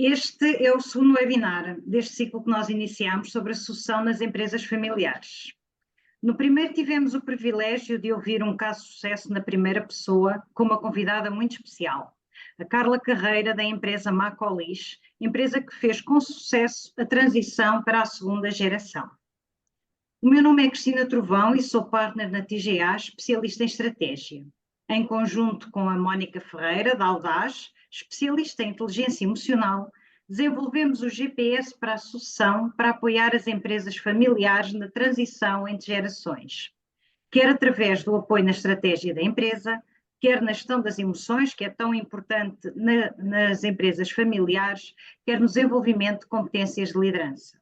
Este é o segundo webinar deste ciclo que nós iniciamos sobre a sucessão nas empresas familiares. No primeiro tivemos o privilégio de ouvir um caso de sucesso na primeira pessoa com uma convidada muito especial, a Carla Carreira da empresa Macolis, empresa que fez com sucesso a transição para a segunda geração. O meu nome é Cristina Trovão e sou partner na TGA, especialista em estratégia. Em conjunto com a Mónica Ferreira, da Audaz, especialista em inteligência emocional, desenvolvemos o GPS para a sucessão para apoiar as empresas familiares na transição entre gerações, quer através do apoio na estratégia da empresa, quer na gestão das emoções, que é tão importante nas empresas familiares, quer no desenvolvimento de competências de liderança.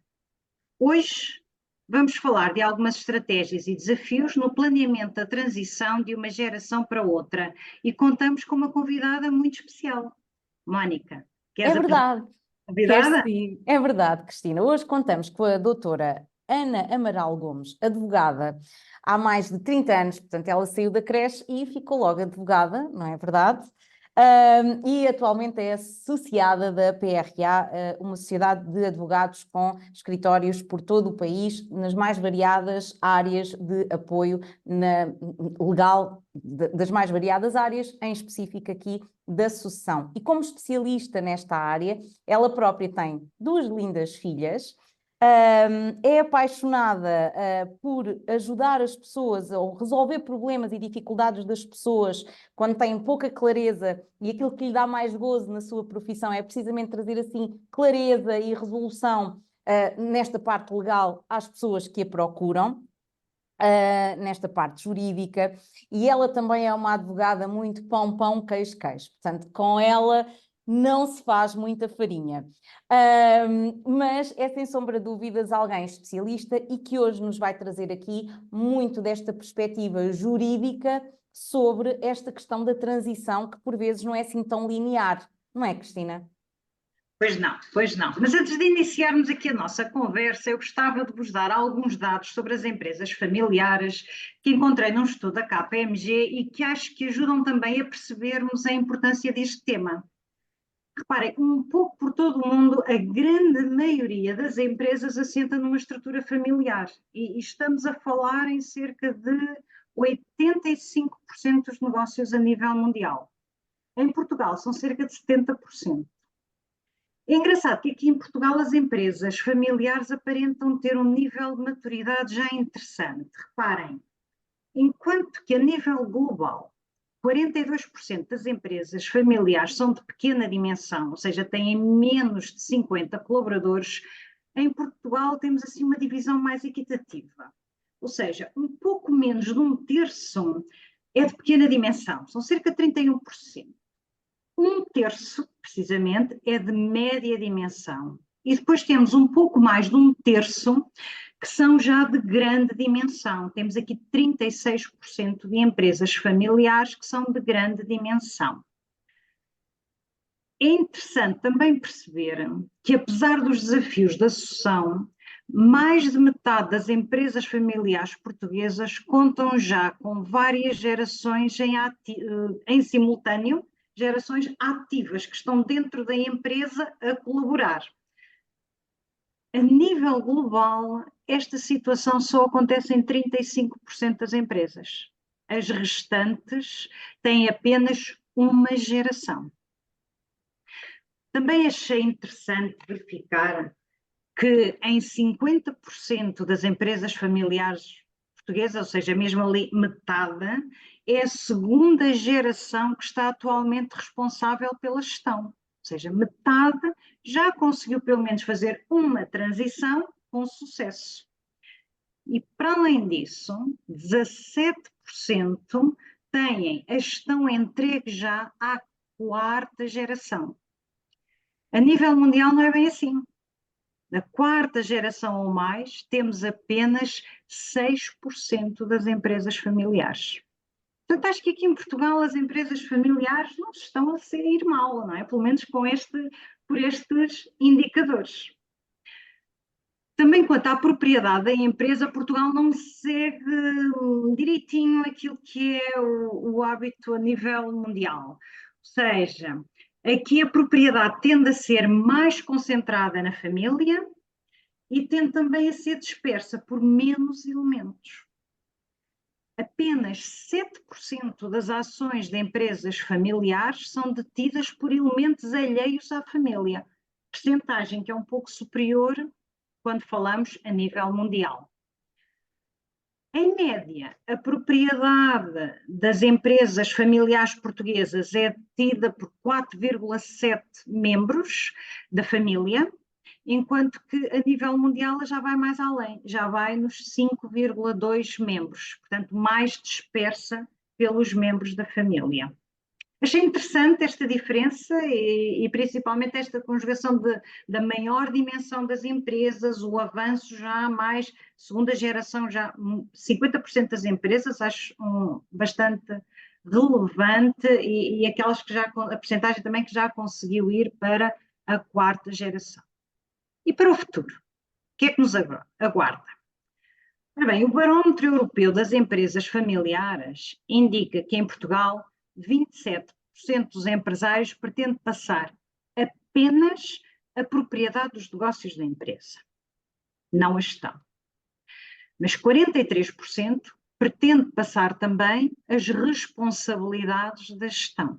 Hoje vamos falar de algumas estratégias e desafios no planeamento da transição de uma geração para outra e contamos com uma convidada muito especial. Mónica, queres É verdade, convidada? sim, é verdade, Cristina. Hoje contamos com a doutora Ana Amaral Gomes, advogada há mais de 30 anos, portanto ela saiu da creche e ficou logo advogada, não é verdade? E atualmente é associada da PRA, uma sociedade de advogados com escritórios por todo o país, nas mais variadas áreas de apoio legal, das mais variadas áreas, em específico aqui da sucessão. E como especialista nesta área, ela própria tem duas lindas filhas. É apaixonada por ajudar as pessoas ou resolver problemas e dificuldades das pessoas quando têm pouca clareza, e aquilo que lhe dá mais gozo na sua profissão é precisamente trazer assim clareza e resolução nesta parte legal às pessoas que a procuram. Nesta parte jurídica, e ela também é uma advogada muito pão, queijo. Portanto, com ela não se faz muita farinha. Mas é sem sombra de dúvidas alguém especialista e que hoje nos vai trazer aqui muito desta perspectiva jurídica sobre esta questão da transição, que por vezes não é assim tão linear, não é, Cristina? Pois não. Mas antes de iniciarmos aqui a nossa conversa, eu gostava de vos dar alguns dados sobre as empresas familiares que encontrei num estudo da KPMG e que acho que ajudam também a percebermos a importância deste tema. Reparem, um pouco por todo o mundo, a grande maioria das empresas assenta numa estrutura familiar e estamos a falar em cerca de 85% dos negócios a nível mundial. Em Portugal são cerca de 70%. É engraçado que aqui em Portugal as empresas familiares aparentam ter um nível de maturidade já interessante. Reparem, enquanto que a nível global 42% das empresas familiares são de pequena dimensão, ou seja, têm menos de 50 colaboradores, em Portugal temos assim uma divisão mais equitativa. Ou seja, um pouco menos de um terço é de pequena dimensão, são cerca de 31%. Um terço, precisamente, é de média dimensão. E depois temos um pouco mais de um terço que são já de grande dimensão. Temos aqui 36% de empresas familiares que são de grande dimensão. É interessante também perceber que, apesar dos desafios da sucessão, mais de metade das empresas familiares portuguesas contam já com várias gerações em simultâneo, gerações ativas que estão dentro da empresa a colaborar. A nível global, esta situação só acontece em 35% das empresas. As restantes têm apenas uma geração. Também achei interessante verificar que em 50% das empresas familiares portuguesas, ou seja, mesmo ali metade, é a segunda geração que está atualmente responsável pela gestão. Ou seja, metade já conseguiu pelo menos fazer uma transição com sucesso. E para além disso, 17% têm a gestão entregue já à quarta geração. A nível mundial não é bem assim. Na quarta geração ou mais, temos apenas 6% das empresas familiares. Portanto, acho que aqui em Portugal as empresas familiares não estão a sair mal, não é? Pelo menos por estes indicadores. Também quanto à propriedade da empresa, Portugal não segue direitinho aquilo que é o hábito a nível mundial. Ou seja, Aqui a propriedade tende a ser mais concentrada na família e tende também a ser dispersa por menos elementos. Apenas 7% das ações de empresas familiares são detidas por elementos alheios à família, percentagem que é um pouco superior quando falamos a nível mundial. Em média, a propriedade das empresas familiares portuguesas é detida por 4,7 membros da família, enquanto que a nível mundial já vai mais além, já vai nos 5,2 membros, portanto, mais dispersa pelos membros da família. Achei interessante esta diferença e principalmente esta conjugação da maior dimensão das empresas, o avanço já mais, segunda geração, já 50% das empresas, acho bastante relevante e aquelas que já, a percentagem também que já conseguiu ir para a quarta geração. E para o futuro, o que é que nos aguarda? Ora bem, o Barómetro Europeu das Empresas Familiares indica que em Portugal 27% dos empresários pretende passar apenas a propriedade dos negócios da empresa, não a gestão. Mas 43% pretende passar também as responsabilidades da gestão.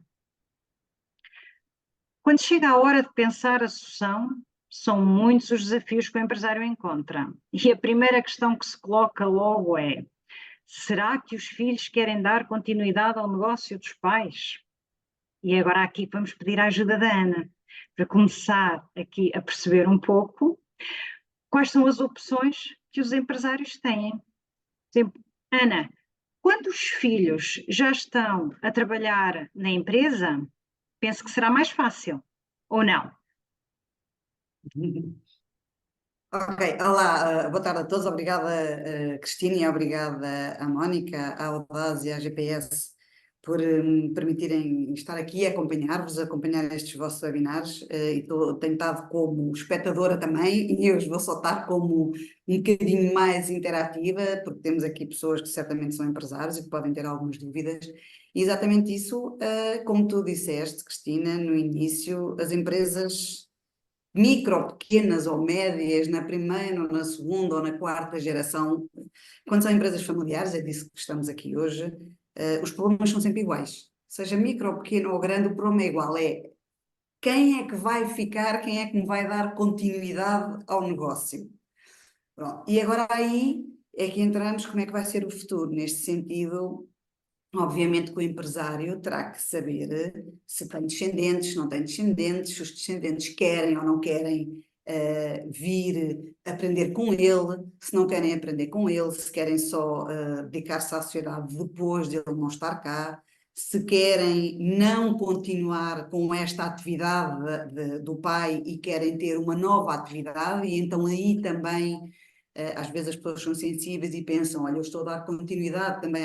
Quando chega a hora de pensar a sucessão, são muitos os desafios que o empresário encontra. E a primeira questão que se coloca logo é: será que os filhos querem dar continuidade ao negócio dos pais? E agora aqui vamos pedir a ajuda da Ana, para começar aqui a perceber um pouco quais são as opções que os empresários têm. Exemplo, Ana, quando os filhos já estão a trabalhar na empresa, penso que será mais fácil, ou não? Ok, olá, boa tarde a todos, obrigada Cristina e obrigada à Mónica, à Audaz e à GPS por me permitirem estar aqui e acompanhar-vos, acompanhar estes vossos webinars e tenho estado como espectadora também e hoje vou só estar como um bocadinho mais interativa porque temos aqui pessoas que certamente são empresários e que podem ter algumas dúvidas e exatamente isso, como tu disseste Cristina, no início as empresas micro, pequenas ou médias, na primeira ou na segunda ou na quarta geração, quando são empresas familiares, é disso que estamos aqui hoje, os problemas são sempre iguais. Seja micro, pequeno ou grande, o problema é igual, é quem é que vai ficar, quem é que me vai dar continuidade ao negócio. Pronto. E agora aí é que entramos como é que vai ser o futuro, neste sentido. Obviamente que o empresário terá que saber se tem descendentes, se não tem descendentes, se os descendentes querem ou não querem vir aprender com ele, se não querem aprender com ele, se querem só dedicar-se à sociedade depois de ele não estar cá, se querem não continuar com esta atividade do pai e querem ter uma nova atividade, e então aí também às vezes as pessoas são sensíveis e pensam, olha, eu estou a dar continuidade também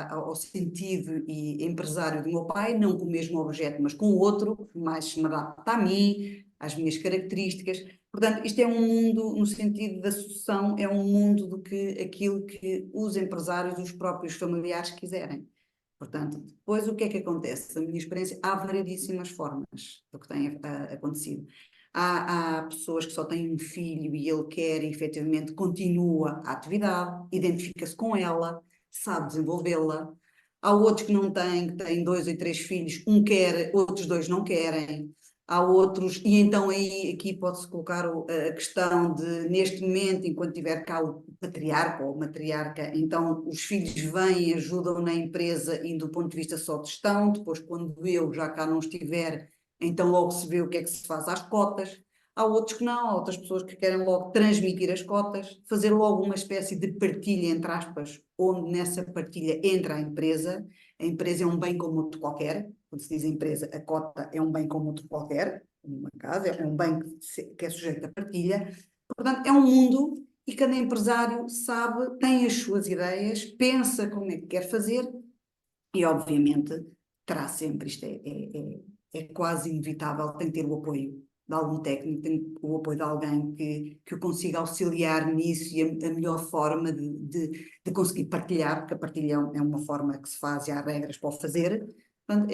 ao sentido e empresário do meu pai, não com o mesmo objeto, mas com outro, mais se me adapta a mim, às minhas características. Portanto, isto é um mundo, no sentido da sucessão, é um mundo do que aquilo que os empresários, os próprios familiares quiserem. Portanto, depois o que é que acontece? Na minha experiência, há variedíssimas formas do que tem acontecido. Há pessoas que só têm um filho e ele quer e efetivamente continua a atividade, identifica-se com ela, sabe desenvolvê-la. Há outros que não têm, que têm 2 ou 3 filhos, um quer, outros 2 não querem. Há outros, e então aí aqui pode-se colocar a questão de, neste momento, enquanto tiver cá o patriarca ou matriarca, então os filhos vêm e ajudam na empresa e do ponto de vista só de gestão, depois quando eu já cá não estiver, então logo se vê o que é que se faz às cotas. Há outros que não, há outras pessoas que querem logo transmitir as cotas, fazer logo uma espécie de partilha, entre aspas, onde nessa partilha entra a empresa é um bem como outro qualquer, quando se diz empresa, a cota é um bem como outro qualquer, numa casa, é um bem que é sujeito a partilha, portanto é um mundo e cada empresário sabe, tem as suas ideias, pensa como é que quer fazer e obviamente terá sempre, isto é quase inevitável, tem que ter o apoio de algum técnico, tem o apoio de alguém que o consiga auxiliar nisso e a melhor forma de conseguir partilhar, porque a partilha é uma forma que se faz e há regras para o fazer. Portanto,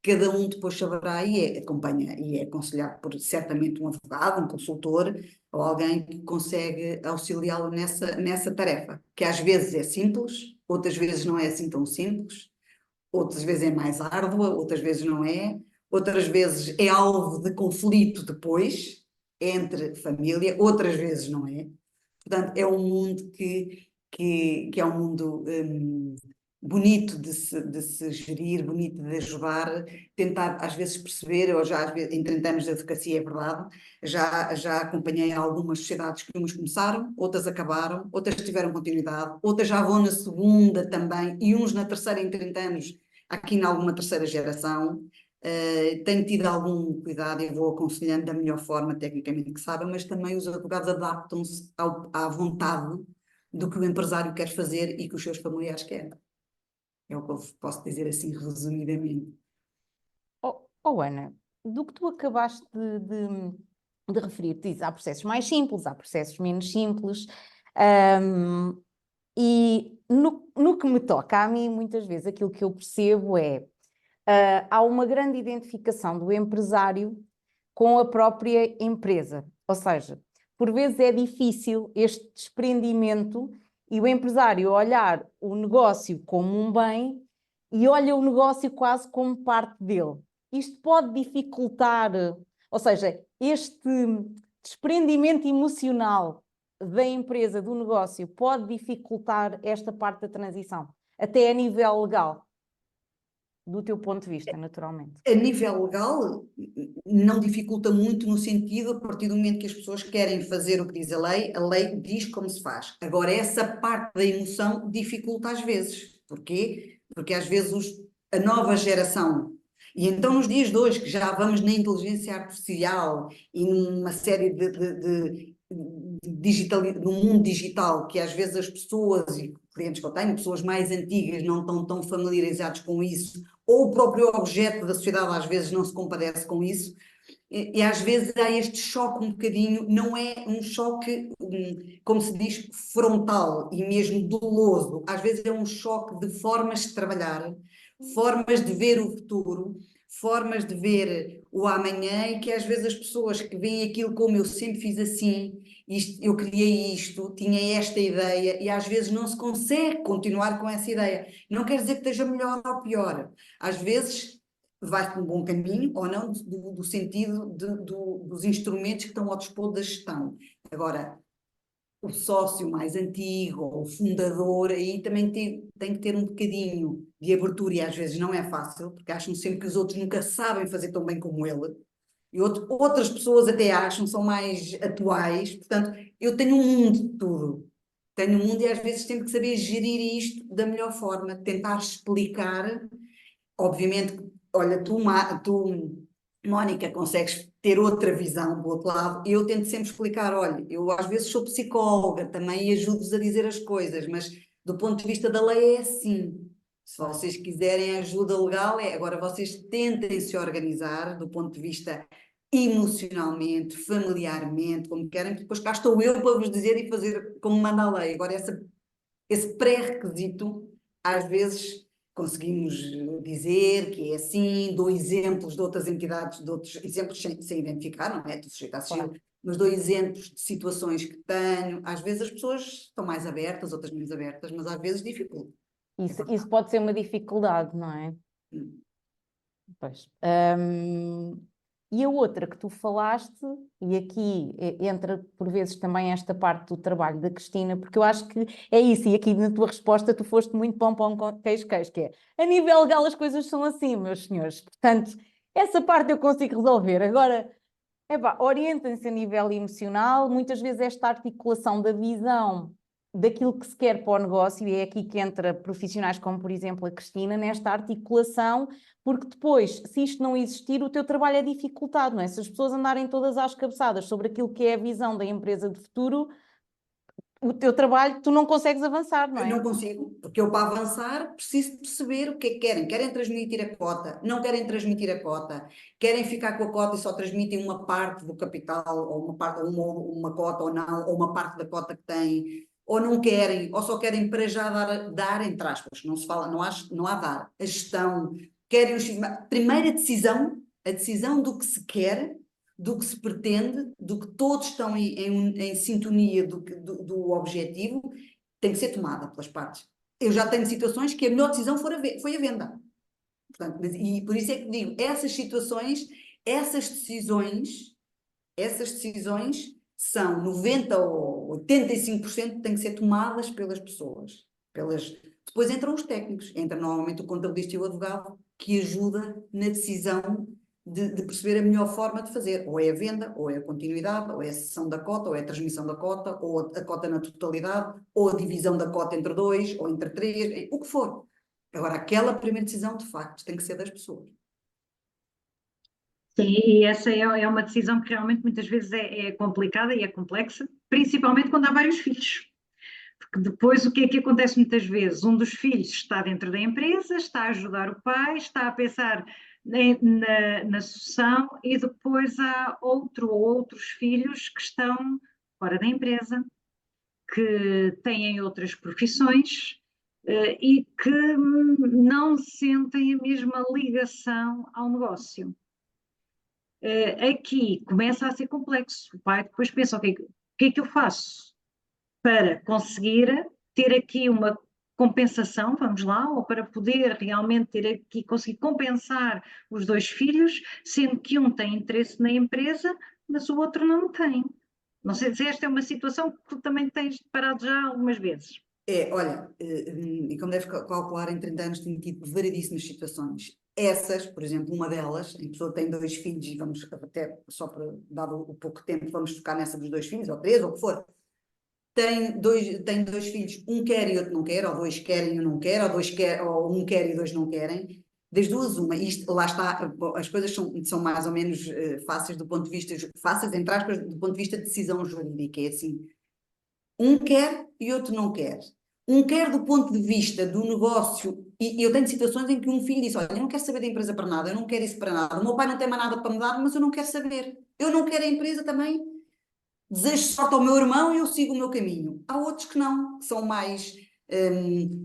cada um depois saberá acompanha e é aconselhado por certamente um advogado, um consultor ou alguém que consegue auxiliá-lo nessa tarefa, que às vezes é simples, outras vezes não é assim tão simples, outras vezes é mais árdua, outras vezes não é, outras vezes é alvo de conflito depois entre família, outras vezes não é. Portanto, é um mundo que é um mundo bonito de se gerir, bonito de ajudar, tentar às vezes perceber, ou já às vezes, em 30 anos de advocacia é verdade, já acompanhei algumas sociedades que umas começaram, outras acabaram, outras tiveram continuidade, outras já vão na segunda também, e uns na terceira em 30 anos, aqui em alguma terceira geração. Tenho tido algum cuidado e vou aconselhando da melhor forma, tecnicamente que sabem, mas também os advogados adaptam-se à vontade do que o empresário quer fazer e que os seus familiares querem. É o que eu posso dizer assim, resumidamente. Ana, do que tu acabaste de referir, diz, há processos mais simples, há processos menos simples, e no que me toca a mim, muitas vezes aquilo que eu percebo é, há uma grande identificação do empresário com a própria empresa, ou seja, por vezes é difícil este desprendimento e o empresário olhar o negócio como um bem e olha o negócio quase como parte dele. Isto pode dificultar, ou seja, este desprendimento emocional da empresa, do negócio, pode dificultar esta parte da transição, até a nível legal, do teu ponto de vista, naturalmente. A nível legal, não dificulta muito no sentido, a partir do momento que as pessoas querem fazer o que diz a lei diz como se faz. Agora, essa parte da emoção dificulta às vezes. Porquê? Porque às vezes a nova geração, e então nos dias de hoje, que já vamos na inteligência artificial e numa série no mundo digital, que às vezes as pessoas, e clientes que eu tenho, pessoas mais antigas, não estão tão familiarizados com isso, ou o próprio objeto da sociedade às vezes não se compadece com isso, e às vezes há este choque um bocadinho, não é um choque, como se diz, frontal e mesmo doloso, às vezes é um choque de formas de trabalhar, formas de ver o futuro, formas de ver o amanhã, e que às vezes as pessoas que veem aquilo como eu sempre fiz assim, eu criei isto, tinha esta ideia, e às vezes não se consegue continuar com essa ideia. Não quer dizer que esteja melhor ou pior. Às vezes vai por um bom caminho ou não, do sentido dos instrumentos que estão ao dispor da gestão. Agora, o sócio mais antigo, ou o fundador, aí também tem que ter um bocadinho de abertura, e às vezes não é fácil, porque acham sempre que os outros nunca sabem fazer tão bem como ele, e outras pessoas até acham, são mais atuais, portanto, eu tenho um mundo de tudo. Tenho um mundo e às vezes tenho que saber gerir isto da melhor forma, tentar explicar. Obviamente, olha, tu, Mónica, consegues ter outra visão do outro lado. Eu tento sempre explicar, olha, eu às vezes sou psicóloga também e ajudo-vos a dizer as coisas, mas do ponto de vista da lei é assim. Se vocês quiserem ajuda legal, agora vocês tentem se organizar do ponto de vista emocionalmente, familiarmente, como querem, porque depois cá estou eu para vos dizer e fazer como manda a lei. Agora, esse pré-requisito, às vezes conseguimos dizer que é assim, dou exemplos de outras entidades, de outros exemplos sem identificar, não é? Do sujeito à civil, mas dou exemplos de situações que tenho. Às vezes as pessoas estão mais abertas, outras menos abertas, mas às vezes dificulta. Isso pode ser uma dificuldade, não é? Pois. E a outra que tu falaste, e aqui entra por vezes também esta parte do trabalho da Cristina, porque eu acho que é isso, e aqui na tua resposta tu foste muito pão com queijo, que é, a nível legal as coisas são assim, meus senhores, portanto, essa parte eu consigo resolver. Agora, orientem-se a nível emocional, muitas vezes esta articulação da visão daquilo que se quer para o negócio, e é aqui que entra profissionais como, por exemplo, a Cristina, nesta articulação, porque depois, se isto não existir, o teu trabalho é dificultado, não é? Se as pessoas andarem todas às cabeçadas sobre aquilo que é a visão da empresa de futuro, o teu trabalho, tu não consegues avançar, não é? Eu não consigo, porque eu para avançar preciso de perceber o que é que querem. Querem transmitir a cota? Não querem transmitir a cota? Querem ficar com a cota e só transmitem uma parte do capital, ou uma cota ou não, ou uma parte da cota que têm? Ou não querem, ou só querem para já dar entre aspas, não se fala, não há dar. A gestão, querem os filhos mais. Primeiro a decisão do que se quer, do que se pretende, do que todos estão em sintonia do objetivo, tem que ser tomada pelas partes. Eu já tenho situações que a melhor decisão foi a venda. Portanto, e por isso é que digo, essas situações, essas decisões são 90% ou 85% têm que ser tomadas pelas pessoas. Depois entram os técnicos, entra normalmente o contabilista e o advogado, que ajuda na decisão de perceber a melhor forma de fazer. Ou é a venda, ou é a continuidade, ou é a cessão da cota, ou é a transmissão da cota, ou a cota na totalidade, ou a divisão da cota entre 2, ou entre 3, o que for. Agora, aquela primeira decisão, de facto, tem que ser das pessoas. Sim, e essa é uma decisão que realmente muitas vezes é complicada e é complexa, principalmente quando há vários filhos. Porque depois o que é que acontece muitas vezes? Um dos filhos está dentro da empresa, está a ajudar o pai, está a pensar na sucessão e depois há outro ou outros filhos que estão fora da empresa, que têm outras profissões e que não sentem a mesma ligação ao negócio. Aqui começa a ser complexo. O pai depois pensa, o que é que eu faço para conseguir ter aqui uma compensação, vamos lá, ou para poder realmente ter aqui, conseguir compensar os dois filhos, sendo que um tem interesse na empresa, mas o outro não tem. Não sei se esta é uma situação que tu também tens deparado já algumas vezes. Olha, e como deve calcular, em 30 anos tenho tido variedíssimas situações. Essas, por exemplo, uma delas, em que a pessoa tem 2 filhos, e vamos até, só para dar o pouco tempo, vamos focar nessa dos 2 filhos, ou 3, ou o que for. Tem dois filhos, um quer e outro não quer, ou 2 querem e um não quer, ou um quer e 2 não querem. Das duas, uma. Isto, lá está, as coisas são mais ou menos fáceis do ponto de vista, fáceis, entre aspas, do ponto de vista de decisão jurídica. É assim, um quer e outro não quer. Um quer do ponto de vista do negócio, e eu tenho situações em que um filho diz, olha, eu não quero saber da empresa para nada, eu não quero isso para nada, o meu pai não tem mais nada para me dar, mas eu não quero saber. Eu não quero a empresa também, desejo sorte ao meu irmão e eu sigo o meu caminho. Há outros que não, que são mais,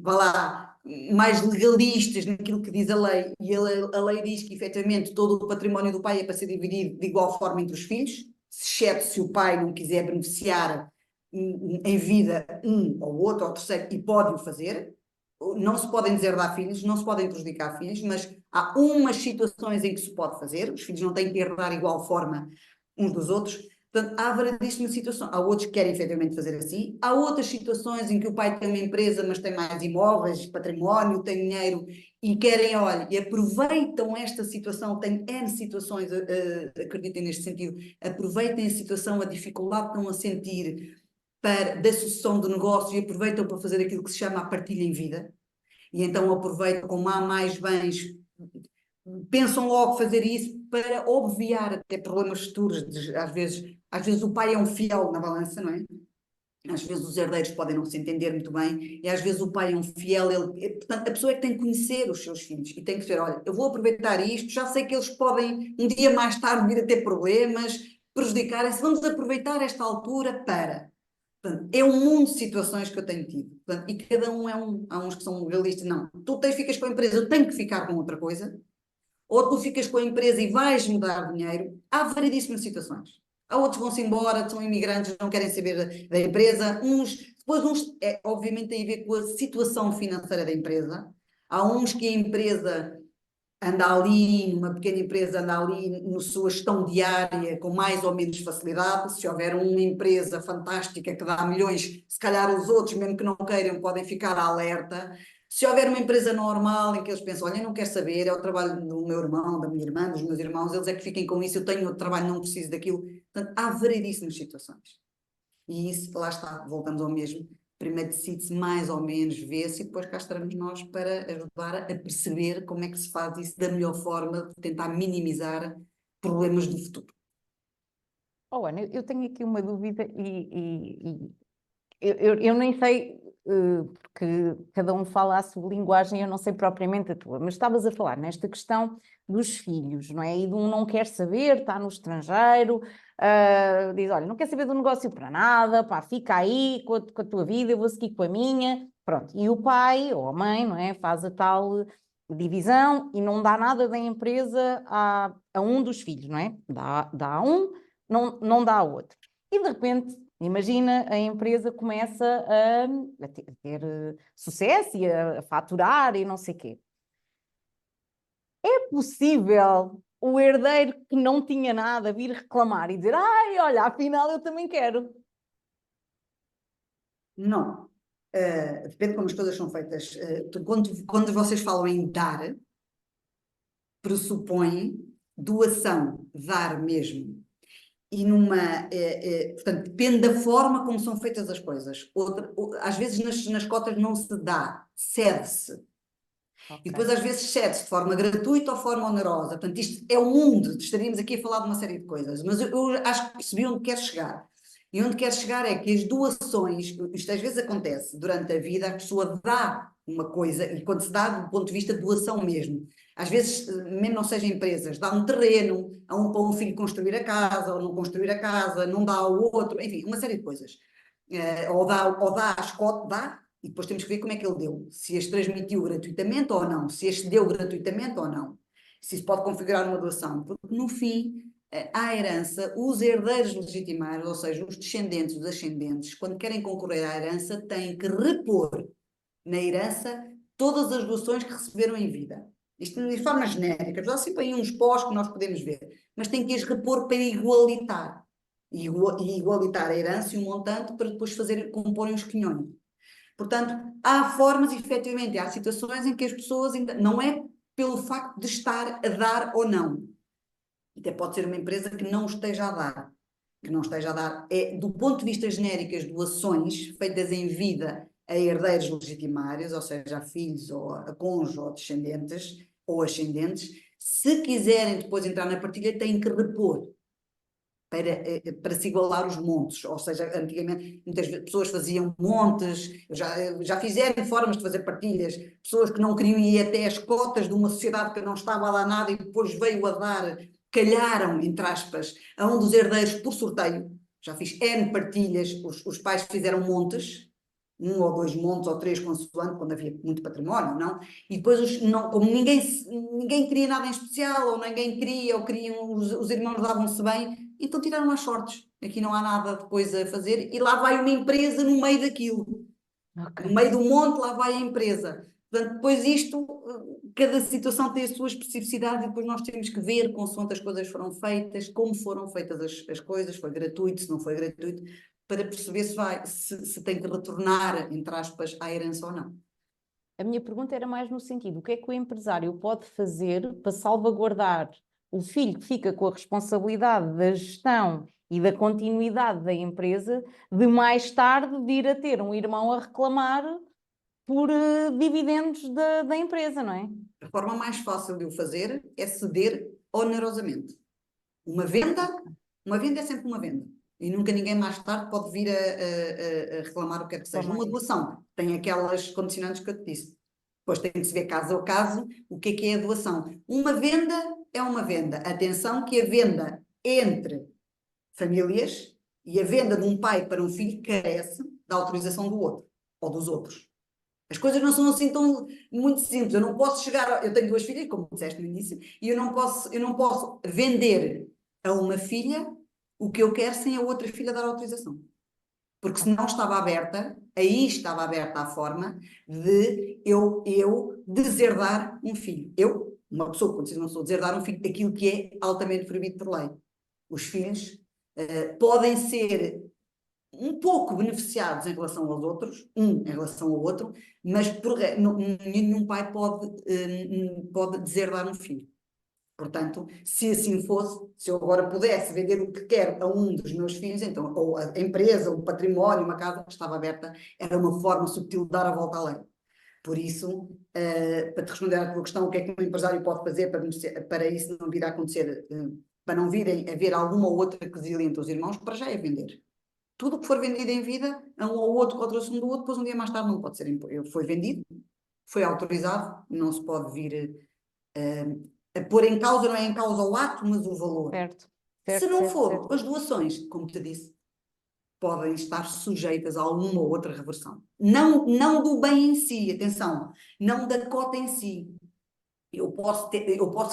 vá lá, mais legalistas naquilo que diz a lei, e a lei diz que efetivamente todo o património do pai é para ser dividido de igual forma entre os filhos, exceto se o pai não quiser beneficiar em vida um ou outro ou terceiro, e pode o fazer. Não se podem deserdar filhos, não se podem prejudicar filhos, mas há umas situações em que se pode fazer, os filhos não têm que herdar igual forma uns dos outros. Portanto, há variedíssimas situações. Há outros que querem efetivamente fazer assim, há outras situações em que o pai tem uma empresa, mas tem mais imóveis, património, tem dinheiro e querem, olha, e aproveitam esta situação, tem N situações, acreditem neste sentido, aproveitem a situação, a dificuldade que estão a sentir da sucessão do negócio e aproveitam para fazer aquilo que se chama a partilha em vida. E então aproveitam, como há mais bens, pensam logo fazer isso para obviar até problemas futuros. Às vezes o pai é um fiel na balança, não é? Às vezes os herdeiros podem não se entender muito bem, e às vezes o pai é um fiel, portanto, a pessoa é que tem que conhecer os seus filhos e tem que dizer, olha, eu vou aproveitar isto, já sei que eles podem um dia mais tarde vir a ter problemas, prejudicarem-se, vamos aproveitar esta altura para... Portanto, é um mundo de situações que eu tenho tido. Portanto, e cada um há uns que são realistas, não, ficas com a empresa, eu tenho que ficar com outra coisa, ou tu ficas com a empresa e vais mudar dinheiro. Há variedíssimas situações. Há outros que vão-se embora, são imigrantes, não querem saber da empresa. Depois obviamente tem a ver com a situação financeira da empresa. Há uns que a empresa anda ali, uma pequena empresa anda ali na sua gestão diária com mais ou menos facilidade. Se houver uma empresa fantástica que dá milhões, se calhar os outros, mesmo que não queiram, podem ficar alerta. Se houver uma empresa normal em que eles pensam, olha, eu não quero saber, é o trabalho do meu irmão, da minha irmã, dos meus irmãos, eles é que fiquem com isso, eu tenho outro trabalho, não preciso daquilo. Portanto, há variedíssimas situações. E isso, lá está, voltamos ao mesmo. Primeiro decide-se mais ou menos, vê-se, e depois cá estaremos nós para ajudar a perceber como é que se faz isso da melhor forma, de tentar minimizar problemas do futuro. Oh, Ana, eu tenho aqui uma dúvida eu nem sei, porque cada um fala a sua linguagem, eu não sei propriamente a tua, mas estavas a falar nesta questão dos filhos, não é? E de um não quer saber, está no estrangeiro, diz, olha, não quer saber do negócio para nada, pá, fica aí com a tua vida, eu vou seguir com a minha, pronto. E o pai ou a mãe, não é? Faz a tal divisão e não dá nada da empresa a um dos filhos, não é? Dá a um, não dá a outro. E de repente, imagina, a empresa começa a ter sucesso e a faturar e não sei o quê. É possível o herdeiro que não tinha nada vir reclamar e dizer: ai, olha, afinal eu também quero. Não. Depende de como as coisas são feitas. Quando vocês falam em dar, pressupõe doação, dar mesmo. E portanto, depende da forma como são feitas as coisas. Às vezes nas cotas não se dá, cede-se. Okay. E depois às vezes cede-se de forma gratuita ou forma onerosa. Portanto, isto é o mundo. Estaríamos aqui a falar de uma série de coisas. Mas eu acho que percebi onde quero chegar. E onde quero chegar é que as doações, isto às vezes acontece durante a vida, a pessoa dá uma coisa, e quando se dá do ponto de vista de doação mesmo, às vezes, mesmo não sejam empresas, dá um terreno para um filho construir a casa, ou não construir a casa, não dá ao outro, enfim, uma série de coisas. Ou dá às cotas, dá, e depois temos que ver como é que ele deu, se as transmitiu gratuitamente ou não, se as deu gratuitamente ou não, se isso pode configurar uma doação, porque no fim, à herança, os herdeiros legitimados, ou seja, os descendentes, os ascendentes, quando querem concorrer à herança, têm que repor na herança todas as doações que receberam em vida. Isto de forma genérica, há sempre aí uns pós que nós podemos ver, mas tem que as repor para igualitar. E igualitar a herança e o montante para depois comporem os quinhões. Portanto, há formas, efetivamente, há situações em que as pessoas ainda, não é pelo facto de estar a dar ou não. Até pode ser uma empresa que não esteja a dar. Que não esteja a dar. Do ponto de vista genérico, as doações feitas em vida a herdeiros legitimários, ou seja, a filhos, ou a cônjuge, ou descendentes, ou ascendentes, se quiserem depois entrar na partilha, têm que repor. Para se igualar os montes, ou seja, antigamente muitas pessoas faziam montes, já fizeram formas de fazer partilhas, pessoas que não queriam ir até as cotas de uma sociedade que não estava a dar nada e depois veio a dar, calharam, entre aspas, a um dos herdeiros por sorteio, já fiz N partilhas, os pais fizeram montes, um ou dois montes ou três consoante, quando havia muito património, não? E depois, como ninguém queria nada em especial, ou ninguém queria, ou queriam, os irmãos davam-se bem, então tiraram as sortes. Aqui não há nada depois a fazer, e lá vai uma empresa no meio daquilo. Okay. No meio do monte, lá vai a empresa. Portanto, depois cada situação tem a sua especificidade e depois nós temos que ver consoante as coisas foram feitas, como foram feitas as coisas, foi gratuito, se não foi gratuito, para perceber se tem que retornar, entre aspas, à herança ou não. A minha pergunta era mais no sentido, o que é que o empresário pode fazer para salvaguardar o filho que fica com a responsabilidade da gestão e da continuidade da empresa, de mais tarde vir a ter um irmão a reclamar por dividendos da empresa, não é? A forma mais fácil de o fazer é ceder onerosamente. Uma venda é sempre uma venda. E nunca ninguém mais tarde pode vir a reclamar o que quer que seja. Uma doação tem aquelas condicionantes que eu te disse. Depois tem que se ver caso a caso o que é a doação. Uma venda é uma venda. Atenção que a venda entre famílias e a venda de um pai para um filho carece da autorização do outro ou dos outros. As coisas não são assim tão muito simples. Eu não posso chegar... Eu tenho duas filhas, como disseste no início, e eu não posso vender a uma filha o que eu quero sem a outra filha dar autorização. Porque senão estava aberta a forma de eu deserdar um filho. Uma pessoa, quando não sou deserdar um filho, aquilo que é altamente proibido por lei. Os filhos podem ser um pouco beneficiados em relação aos outros, em relação ao outro, mas nenhum pai pode deserdar um filho. Portanto, se assim fosse, se eu agora pudesse vender o que quero a um dos meus filhos, então, ou a empresa, o património, uma casa que estava aberta, era uma forma sutil de dar a volta à lei. Por isso, para te responder à tua questão, o que é que um empresário pode fazer para isso não vir a acontecer, para não virem a haver alguma ou outra quesilha entre os irmãos, para já é vender. Tudo que for vendido em vida, a um ou outro com a autorização do outro, depois um dia mais tarde não pode ser. Foi vendido, foi autorizado, não se pode vir a pôr em causa, não é em causa o ato, mas o valor. Certo, se não for, certo. As doações, como te disse, podem estar sujeitas a uma ou outra reversão. Não do bem em si, atenção, não da cota em si. eu posso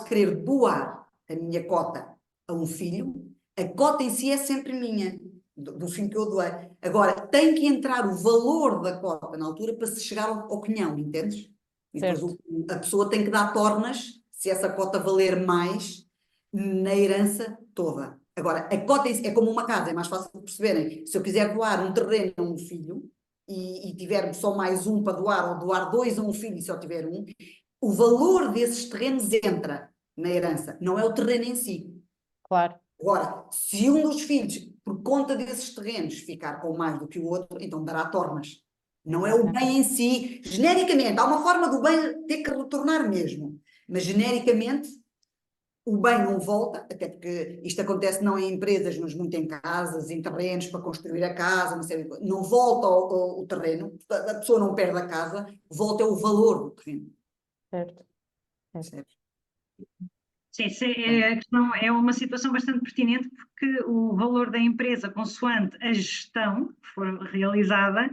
querer doar a minha cota a um filho, a cota em si é sempre minha, do filho que eu doei. Agora, tem que entrar o valor da cota na altura para se chegar ao quinhão, entendes? E depois Certo. a pessoa tem que dar tornas, se essa cota valer mais, na herança toda. Agora, a cota é como uma casa, é mais fácil de perceberem. Se eu quiser doar um terreno a um filho e tiver só mais um para doar, ou doar dois a um filho e só tiver um, o valor desses terrenos entra na herança, não é o terreno em si. Claro. Agora, se um dos filhos, por conta desses terrenos, ficar com mais do que o outro, então dará tornas. Não é o bem em si. Genericamente, há uma forma do bem ter que retornar mesmo. Mas genericamente, o bem não volta, até porque isto acontece não em empresas, mas muito em casas, em terrenos para construir a casa, não sei, não volta o terreno, a pessoa não perde a casa, volta é o valor do terreno. Certo. Percebes? Sim, a questão é uma situação bastante pertinente porque o valor da empresa, consoante a gestão que for realizada,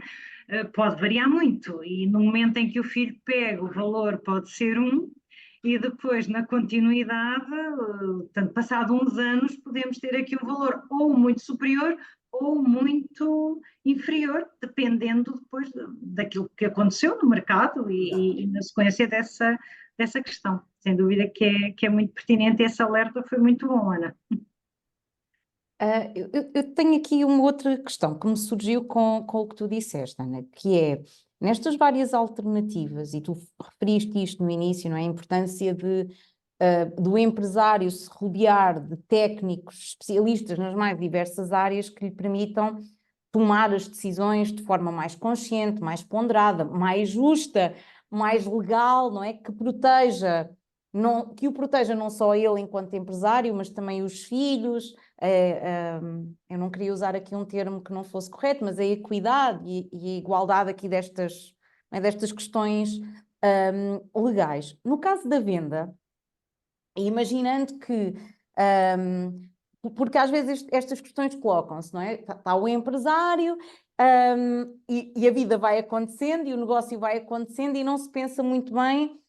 pode variar muito e no momento em que o filho pega, o valor pode ser um e depois na continuidade, portanto, passado uns anos, podemos ter aqui um valor ou muito superior ou muito inferior, dependendo depois daquilo que aconteceu no mercado e na sequência dessa questão. Sem dúvida que é muito pertinente, esse alerta foi muito bom, Ana. Eu tenho aqui uma outra questão que me surgiu com o que tu disseste, Ana, que é, nestas várias alternativas, e tu referiste isto no início, não é? A importância do empresário se rodear de técnicos, especialistas nas mais diversas áreas que lhe permitam tomar as decisões de forma mais consciente, mais ponderada, mais justa, mais legal, não é? Que proteja, que o proteja não só ele enquanto empresário, mas também os filhos. Eu não queria usar aqui um termo que não fosse correto, mas a equidade e a igualdade aqui destas, não é, destas questões legais. No caso da venda, imaginando que porque às vezes estas questões colocam-se, não é? Está o empresário, e a vida vai acontecendo e o negócio vai acontecendo e não se pensa muito bem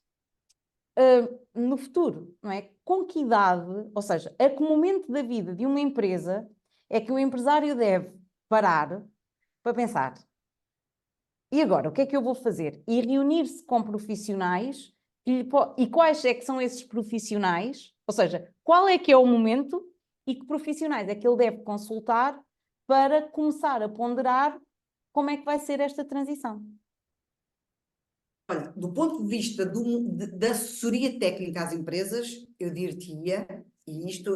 no futuro, não é? Com que idade, ou seja, a que momento da vida de uma empresa é que o empresário deve parar para pensar, e agora, o que é que eu vou fazer? E reunir-se com profissionais, e quais é que são esses profissionais? Ou seja, qual é que é o momento e que profissionais é que ele deve consultar para começar a ponderar como é que vai ser esta transição? Olha, do ponto de vista da assessoria técnica às empresas, eu diria, e isto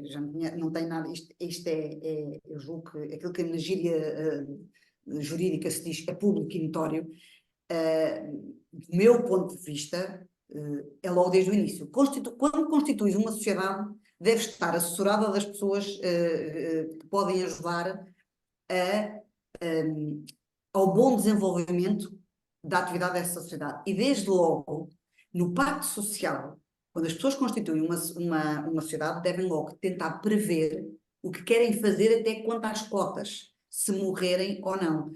já não tem nada, isto eu julgo que aquilo que na gíria jurídica se diz é público e notório, do meu ponto de vista, é logo desde o início. Quando constituis uma sociedade, deve estar assessorada das pessoas que podem ajudar ao bom desenvolvimento da atividade dessa sociedade. E desde logo, no pacto social, quando as pessoas constituem uma sociedade, devem logo tentar prever o que querem fazer até quanto às cotas, se morrerem ou não.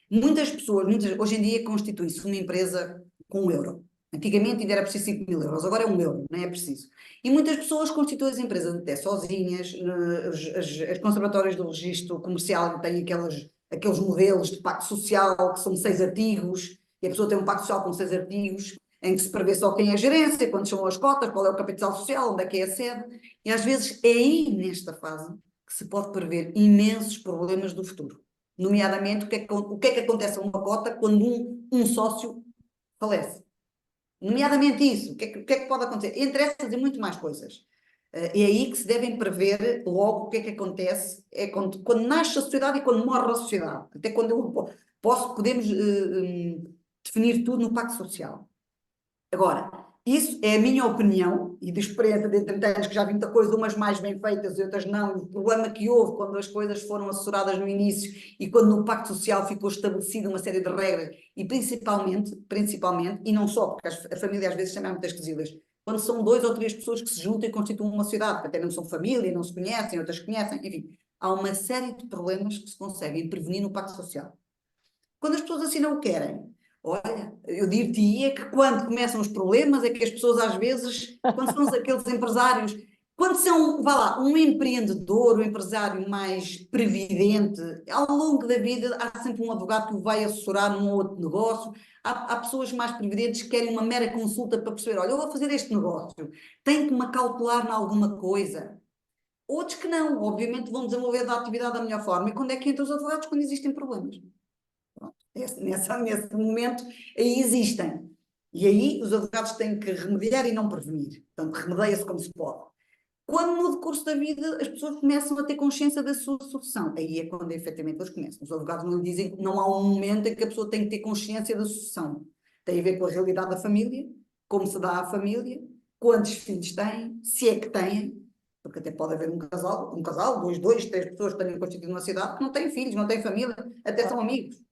Muitas pessoas, hoje em dia, constitui-se uma empresa com 1 euro. Antigamente ainda era preciso 5.000 euros, agora é 1 euro, não é preciso. E muitas pessoas constituem as empresas até sozinhas, as conservatórias do registro comercial têm aqueles modelos de pacto social que são 6 artigos, e a pessoa tem um pacto social com 6 artigos, em que se prevê só quem é a gerência, quantas são as cotas, qual é o capital social, onde é que é a sede, e às vezes é aí, nesta fase, que se pode prever imensos problemas do futuro. Nomeadamente, o que é que acontece a uma cota quando um sócio falece? Nomeadamente isso, o que é que pode acontecer? Entre essas e muito mais coisas. É aí que se devem prever logo o que é que acontece, é quando nasce a sociedade e quando morre a sociedade. Até quando podemos definir tudo no pacto social. Agora, isso é a minha opinião, e de experiência de 30 anos que já vi muita coisa, umas mais bem feitas e outras não, o problema que houve quando as coisas foram assessoradas no início e quando no Pacto Social ficou estabelecida uma série de regras, e principalmente, e não só, porque a família às vezes também há muitas quesilhas, quando são 2 ou 3 pessoas que se juntam e constituem uma sociedade, que até não são família, não se conhecem, outras conhecem, enfim, há uma série de problemas que se conseguem prevenir no Pacto Social. Quando as pessoas assim não o querem, Olha, eu dir-te-ia que quando começam os problemas é que as pessoas às vezes, quando são aqueles empresários, quando são, vá lá, um empreendedor, um empresário mais previdente, ao longo da vida há sempre um advogado que o vai assessorar num outro negócio. Há pessoas mais previdentes que querem uma mera consulta para perceber, olha, eu vou fazer este negócio, tenho que me acautelar em alguma coisa. Outros que não, obviamente vão desenvolver a atividade da melhor forma. E quando é que entram os advogados? Quando existem problemas. Pronto. Nesse momento, aí existem. E aí os advogados têm que remediar e não prevenir. Portanto, remedia-se como se pode. Quando no decurso da vida as pessoas começam a ter consciência da sua sucessão, aí é quando efetivamente eles começam. Os advogados não lhe dizem que não há um momento em que a pessoa tem que ter consciência da sucessão. Tem a ver com a realidade da família, como se dá à família, quantos filhos têm, se é que têm, porque até pode haver um casal, dois, três pessoas que tenham constituído uma cidade que não têm filhos, não têm família, até são amigos.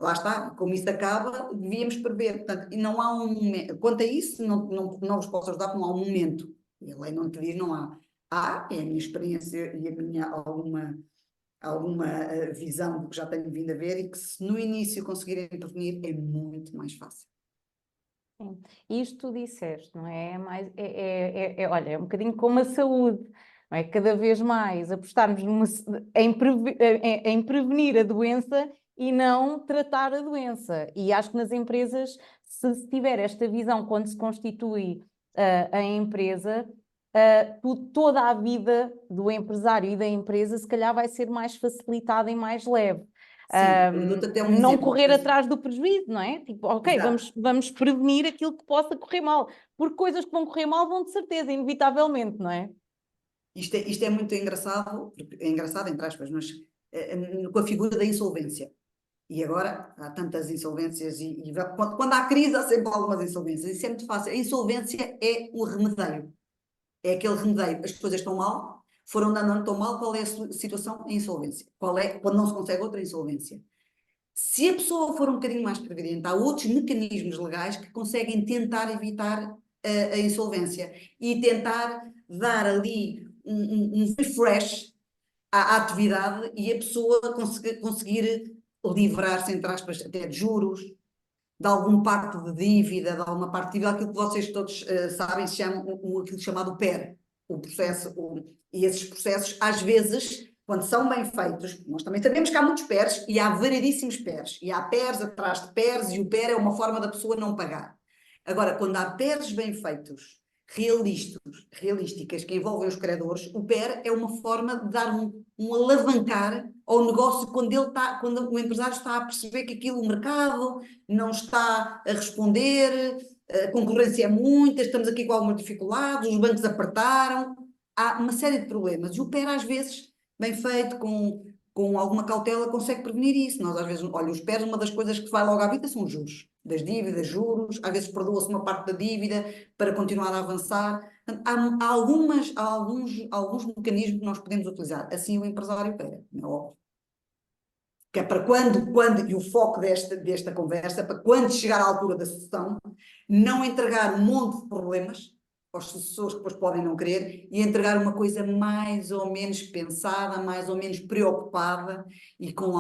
Lá está, como isso acaba, devíamos prever. Portanto, e não há um momento. Quanto a isso, não vos posso ajudar, porque não há um momento. E a lei não te diz, não há. Há, é a minha experiência e a minha alguma visão do que já tenho vindo a ver, e que se no início conseguirem prevenir, é muito mais fácil. Sim. Isto tu disseste, não é? Olha, é um bocadinho como a saúde, não é? Cada vez mais apostarmos em prevenir a doença e não tratar a doença. E acho que nas empresas, se tiver esta visão quando se constitui a empresa, toda a vida do empresário e da empresa se calhar vai ser mais facilitada e mais leve. Sim, eu dou-te até um Não exemplo. correr atrás do prejuízo, não é? Tipo, ok, Exato. vamos prevenir aquilo que possa correr mal, porque coisas que vão correr mal vão de certeza, inevitavelmente, não é? Isto é muito engraçado, é engraçado, entre aspas, mas com a figura da insolvência. E agora há tantas insolvências e quando há crise há sempre algumas insolvências. Isso é muito fácil. A insolvência é o remedeio. É aquele remedeio. As coisas estão mal, foram andando tão mal, qual é a situação? A insolvência. Qual é, quando não se consegue outra insolvência? Se a pessoa for um bocadinho mais previdente, há outros mecanismos legais que conseguem tentar evitar a insolvência e tentar dar ali um refresh à atividade e a pessoa conseguir livrar-se, entre aspas, até de juros, de algum pacto de dívida, de alguma parte de dívida, aquilo que vocês todos sabem, se chama aquilo chamado PER, o processo, e esses processos, às vezes, quando são bem feitos, nós também sabemos que há muitos PERs e há variedíssimos PERs, e há PERs atrás de PERs, e o PER é uma forma da pessoa não pagar. Agora, quando há PERs bem feitos, realísticas, que envolvem os credores, o PER é uma forma de dar um alavancar ao negócio quando o empresário está a perceber que aquilo, o mercado, não está a responder, a concorrência é muita, estamos aqui com algumas dificuldades, os bancos apertaram, há uma série de problemas. E o PER, às vezes, bem feito, com alguma cautela, consegue prevenir isso. Nós, às vezes, olha, os PERs, uma das coisas que vai logo à vida são os juros das dívidas, juros, às vezes perdoa-se uma parte da dívida para continuar a avançar. Há alguns mecanismos que nós podemos utilizar. Assim o empresário pega, não é óbvio. Que é para e o foco desta conversa, para quando chegar à altura da sucessão, não entregar um monte de problemas aos sucessores que depois podem não querer e entregar uma coisa mais ou menos pensada, mais ou menos preocupada e com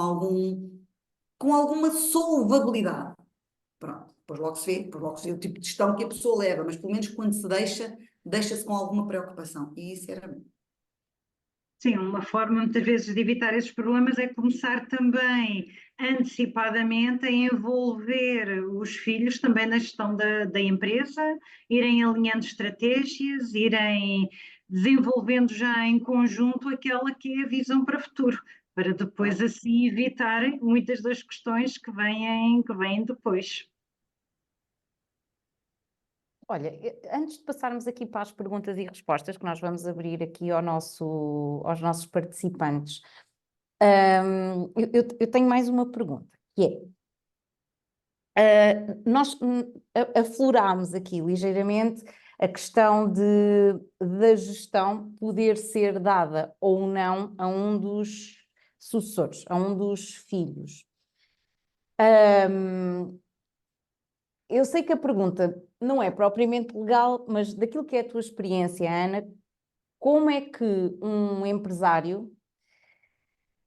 alguma solvabilidade. Pronto, depois logo se vê o tipo de gestão que a pessoa leva, mas pelo menos quando se deixa-se com alguma preocupação. E isso era bom. Sim, uma forma muitas vezes de evitar esses problemas é começar também antecipadamente a envolver os filhos também na gestão da empresa, irem alinhando estratégias, irem desenvolvendo já em conjunto aquela que é a visão para o futuro, para depois Claro. assim evitarem muitas das questões que vêm depois. Olha, antes de passarmos aqui para as perguntas e respostas, que nós vamos abrir aqui aos nossos participantes, eu tenho mais uma pergunta, que é, nós aflorámos aqui ligeiramente a questão da gestão poder ser dada ou não a um dos sucessores, a um dos filhos. Eu sei que a pergunta não é propriamente legal, mas daquilo que é a tua experiência, Ana, como é que um empresário,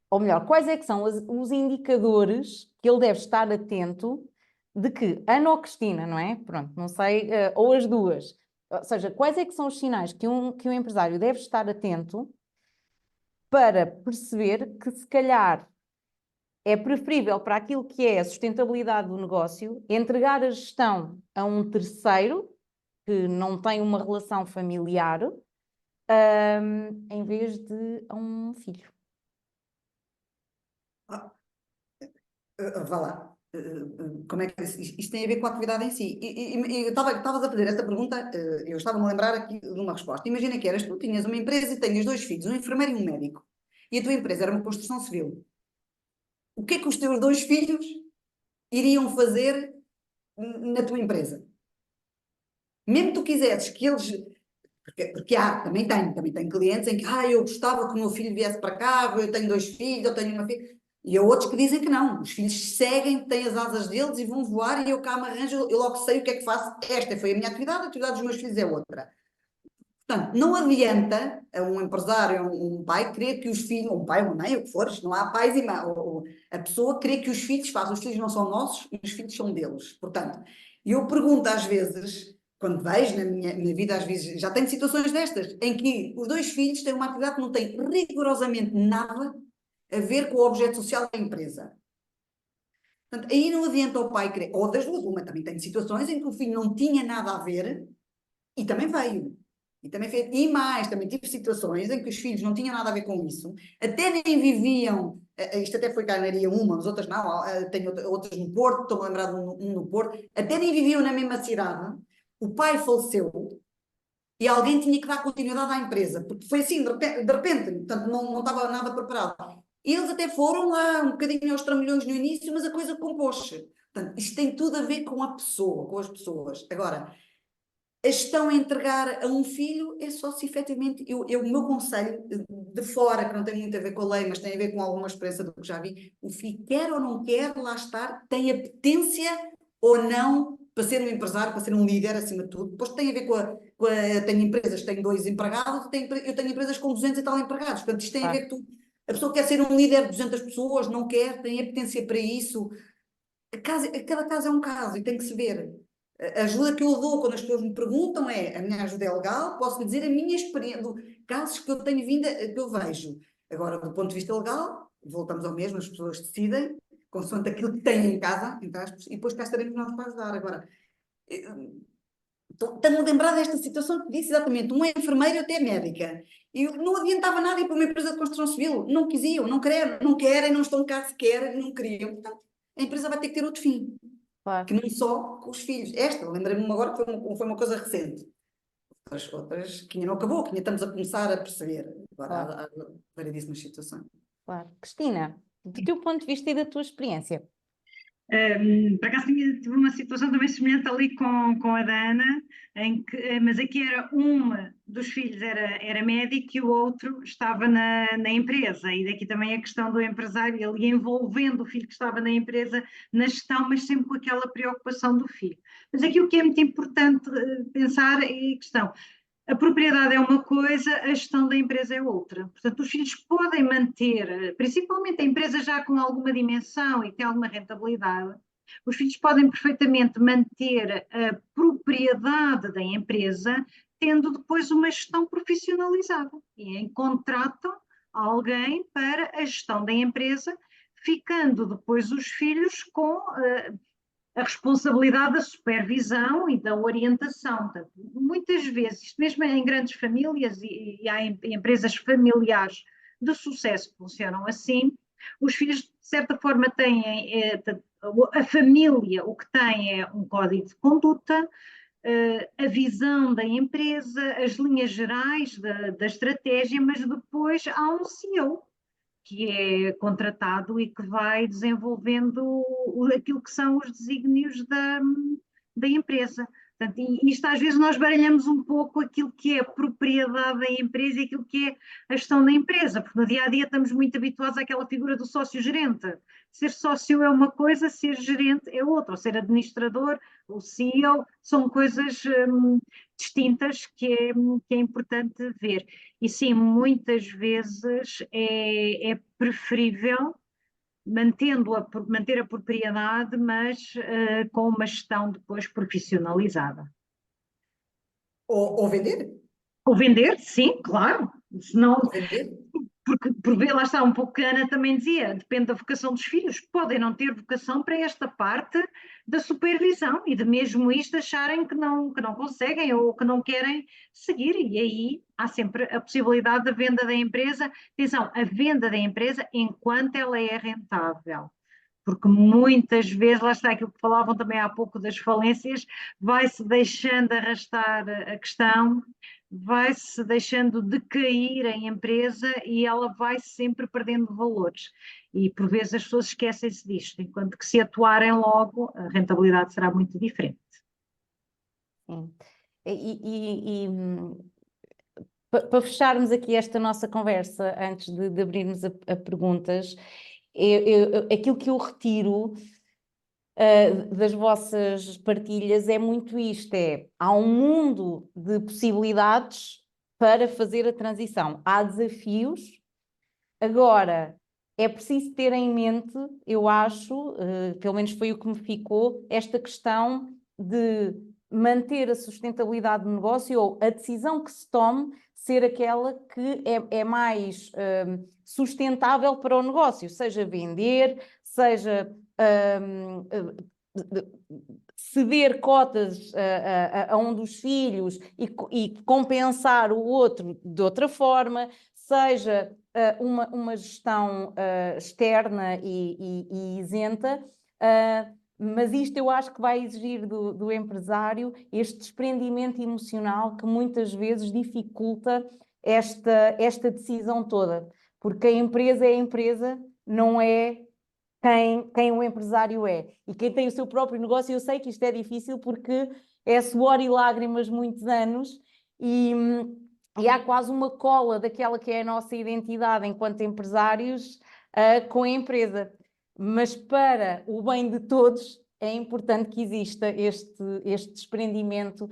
ou melhor, quais é que são os indicadores que ele deve estar atento de que Ana ou Cristina, não é? Pronto, não sei, ou as duas. Ou seja, quais é que são os sinais que um empresário deve estar atento para perceber que se calhar é preferível para aquilo que é a sustentabilidade do negócio entregar a gestão a um terceiro que não tem uma relação familiar, em vez de a um filho. Ah, vá lá. Como é que isto tem a ver com a atividade em si? Eu estavas a fazer esta pergunta, eu estava-me a lembrar aqui de uma resposta. Imagina que eras tu, tinhas uma empresa e tinhas 2 filhos, um enfermeiro e um médico. E a tua empresa era uma construção civil. O que é que os teus 2 filhos iriam fazer na tua empresa? Mesmo que tu quisesses que eles. Porque também tenho clientes em que eu gostava que o meu filho viesse para cá, eu tenho 2 filhos, eu tenho uma filha. E há outros que dizem que não, os filhos seguem, têm as asas deles e vão voar e eu cá me arranjo, eu logo sei o que é que faço. Esta foi a minha atividade, a atividade dos meus filhos é outra. Portanto, não adianta a um empresário, um pai, querer que os filhos, um pai, uma mãe, o que for, não há pais e mãe, a pessoa querer que os filhos façam, os filhos não são nossos e os filhos são deles. Portanto, eu pergunto às vezes, quando vejo na minha vida, às vezes, já tenho situações destas, em que os 2 filhos têm uma atividade que não tem rigorosamente nada a ver com o objeto social da empresa. Portanto, aí não adianta o pai querer, ou das duas, uma também tem situações em que o filho não tinha nada a ver e também veio. E também fez, e mais, também tive situações em que os filhos não tinham nada a ver com isso, até nem viviam, isto até foi cá na Areia uma, as outras não, tenho outras no Porto, estou-me a lembrar de um no Porto, até nem viviam na mesma cidade, o pai faleceu e alguém tinha que dar continuidade à empresa, porque foi assim, de repente portanto não estava nada preparado. Eles até foram lá um bocadinho aos trambolhões no início, mas a coisa compôs-se. Portanto, isto tem tudo a ver com a pessoa, com as pessoas. Agora, a gestão a entregar a um filho é só se efetivamente, o meu conselho de fora, que não tem muito a ver com a lei, mas tem a ver com alguma experiência do que já vi, o filho quer ou não quer lá estar, tem apetência ou não para ser um empresário, para ser um líder acima de tudo. Depois tem a ver tenho empresas que têm 2 empregados, eu tenho empresas com 200 e tal empregados, portanto isto tem a ver com a pessoa quer ser um líder de 200 pessoas, não quer, tem apetência para isso. Cada caso é um caso e tem que se ver. A ajuda que eu dou quando as pessoas me perguntam a minha ajuda é legal, posso lhe dizer a minha experiência, casos que eu tenho vindo, que eu vejo. Agora, do ponto de vista legal, voltamos ao mesmo, as pessoas decidem, consoante aquilo que têm em casa, entre aspas, e depois cá estaremos nós para ajudar. Agora, estou-me a lembrar desta situação que disse exatamente, um enfermeiro até médica, e não adiantava nada ir para uma empresa de construção civil, não quisiam, não querem, não estão cá sequer, não queriam. Portanto, a empresa vai ter que ter outro fim. Claro. Que não só com os filhos. Lembrei-me agora que foi uma coisa recente. Outras que ainda não acabou, que ainda estamos a começar a perceber. Agora Claro. há variedíssimas situações. Claro. Cristina, do teu ponto de vista e da tua experiência? Por acaso tive uma situação também semelhante ali com a da Ana, mas aqui era dos filhos era médico e o outro estava na empresa, e daqui também a questão do empresário, ele envolvendo o filho que estava na empresa na gestão, mas sempre com aquela preocupação do filho. Mas aqui o que é muito importante pensar é a questão. A propriedade é uma coisa, a gestão da empresa é outra. Portanto, os filhos podem manter, principalmente a empresa já com alguma dimensão e tem alguma rentabilidade, os filhos podem perfeitamente manter a propriedade da empresa, tendo depois uma gestão profissionalizada. E contratam alguém para a gestão da empresa, ficando depois os filhos com a responsabilidade da supervisão e da orientação. Portanto, muitas vezes, isto mesmo em grandes famílias e há empresas familiares de sucesso que funcionam assim, os filhos, de certa forma, têm, a família, o que tem é um código de conduta, a visão da empresa, as linhas gerais da estratégia, mas depois há um CEO que é contratado e que vai desenvolvendo aquilo que são os desígnios da empresa. Portanto, e isto às vezes nós baralhamos um pouco aquilo que é a propriedade da empresa e aquilo que é a gestão da empresa, porque no dia a dia estamos muito habituados àquela figura do sócio-gerente. Ser sócio é uma coisa, ser gerente é outra, ou ser administrador, o CEO, são coisas distintas que é importante ver. E sim, muitas vezes é preferível manter a propriedade, mas com uma gestão depois profissionalizada. Ou vender? Ou vender, sim, claro. Senão, Ou vender? porque por ver, lá está um pouco que a Ana também dizia, depende da vocação dos filhos, podem não ter vocação para esta parte da supervisão e de mesmo isto acharem que não conseguem ou que não querem seguir, e aí há sempre a possibilidade da venda da empresa. Atenção, a venda da empresa enquanto ela é rentável. Porque muitas vezes, lá está aquilo que falavam também há pouco das falências, vai-se deixando arrastar a questão, vai-se deixando decair a empresa e ela vai sempre perdendo valores. E por vezes as pessoas esquecem-se disto, enquanto que se atuarem logo, a rentabilidade será muito diferente. Sim. Para fecharmos aqui esta nossa conversa, antes de abrirmos a perguntas, aquilo que eu retiro das vossas partilhas é muito isto: há um mundo de possibilidades para fazer a transição. Há desafios, agora é preciso ter em mente, eu acho, pelo menos foi o que me ficou, esta questão de manter a sustentabilidade do negócio, ou a decisão que se tome ser aquela que é mais sustentável para o negócio, seja vender, seja ceder cotas a um dos filhos e compensar o outro de outra forma, seja uma gestão externa e isenta, mas isto eu acho que vai exigir do empresário este desprendimento emocional que muitas vezes dificulta esta decisão toda, porque a empresa, não é quem o empresário é. E quem tem o seu próprio negócio, eu sei que isto é difícil porque é suor e lágrimas muitos anos e há quase uma cola daquela que é a nossa identidade enquanto empresários com a empresa. Mas para o bem de todos é importante que exista este desprendimento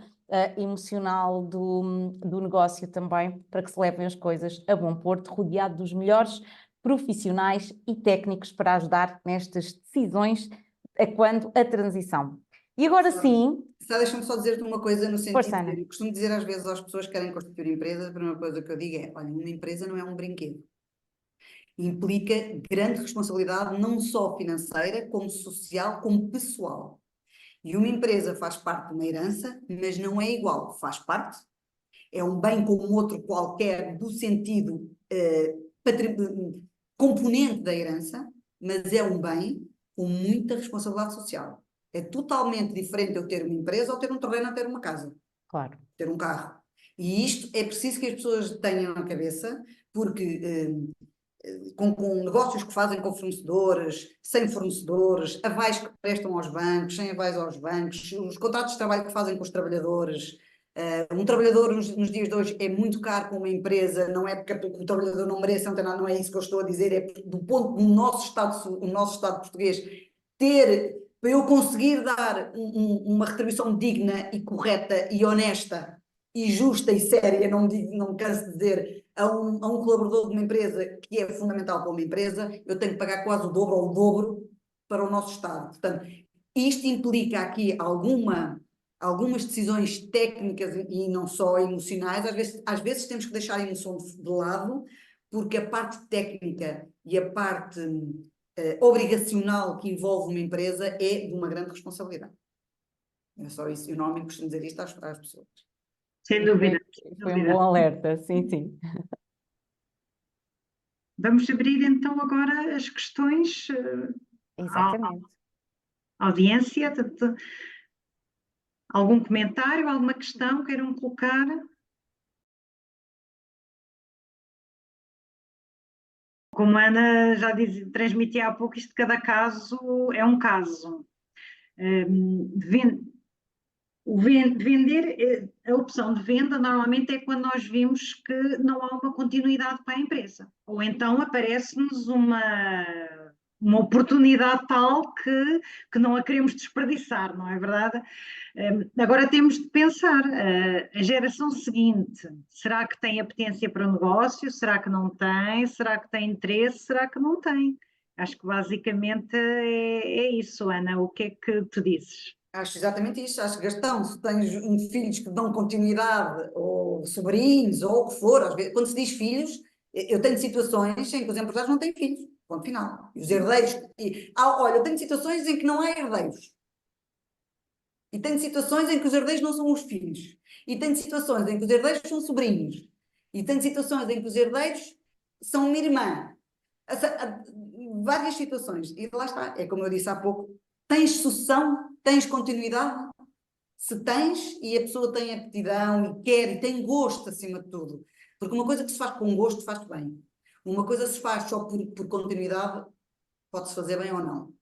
emocional do negócio também, para que se levem as coisas a bom porto, rodeado dos melhores profissionais e técnicos para ajudar nestas decisões quando a transição. E agora sim... Deixa-me só dizer-te uma coisa no sentido Força, Ana. de, eu costumo dizer às vezes às pessoas que querem constituir empresas, a primeira coisa que eu digo é, olha, uma empresa não é um brinquedo. Implica grande responsabilidade, não só financeira, como social, como pessoal. E uma empresa faz parte de uma herança, mas não é igual, faz parte, é um bem como outro qualquer, do sentido componente da herança, mas é um bem com muita responsabilidade social. É totalmente diferente eu ter uma empresa ou ter um terreno ou ter uma casa. Claro. Ter um carro. E isto é preciso que as pessoas tenham na cabeça, porque com negócios que fazem com fornecedores, sem fornecedores, avais que prestam aos bancos, sem avais aos bancos, os contratos de trabalho que fazem com os trabalhadores. Um trabalhador nos dias de hoje é muito caro com uma empresa, não é porque o trabalhador não merece, não é isso que eu estou a dizer, é do ponto do nosso Estado português para eu conseguir dar uma retribuição digna e correta e honesta e justa e séria, não me canso de dizer, a um colaborador de uma empresa que é fundamental para uma empresa, eu tenho que pagar quase o dobro ou o dobro para o nosso Estado. Portanto, isto implica aqui algumas decisões técnicas e não só emocionais, às vezes temos que deixar a emoção de lado, porque a parte técnica e a parte obrigacional que envolve uma empresa é de uma grande responsabilidade. É só isso, eu normalmente costumo dizer isto às pessoas. Sem dúvida. Foi um bom alerta, sim, sim. Vamos abrir então agora as questões Exatamente. à audiência. Algum comentário, alguma questão queiram colocar? Como a Ana já transmitia há pouco, isto cada caso é um caso. Vender, a opção de venda normalmente é quando nós vimos que não há uma continuidade para a empresa. Ou então aparece-nos uma oportunidade tal que não a queremos desperdiçar, não é verdade? Agora temos de pensar, a geração seguinte, será que tem apetência para o negócio? Será que não tem? Será que tem interesse? Será que não tem? Acho que basicamente é isso, Ana. O que é que tu dizes? Acho exatamente isso. Acho que Gastão, se tens filhos que dão continuidade, ou sobrinhos, ou o que for, às vezes, quando se diz filhos, eu tenho situações em que os empresários não têm filhos, ponto final. E os herdeiros. Olha, eu tenho situações em que não há herdeiros. E tenho situações em que os herdeiros não são os filhos. E tenho situações em que os herdeiros são sobrinhos. E tenho situações em que os herdeiros são uma irmã. Várias situações. E lá está. É como eu disse há pouco. Tens sucessão, tens continuidade. Se tens e a pessoa tem aptidão e quer e tem gosto acima de tudo. Porque uma coisa que se faz com gosto faz bem. Uma coisa se faz só por continuidade, pode-se fazer bem ou não.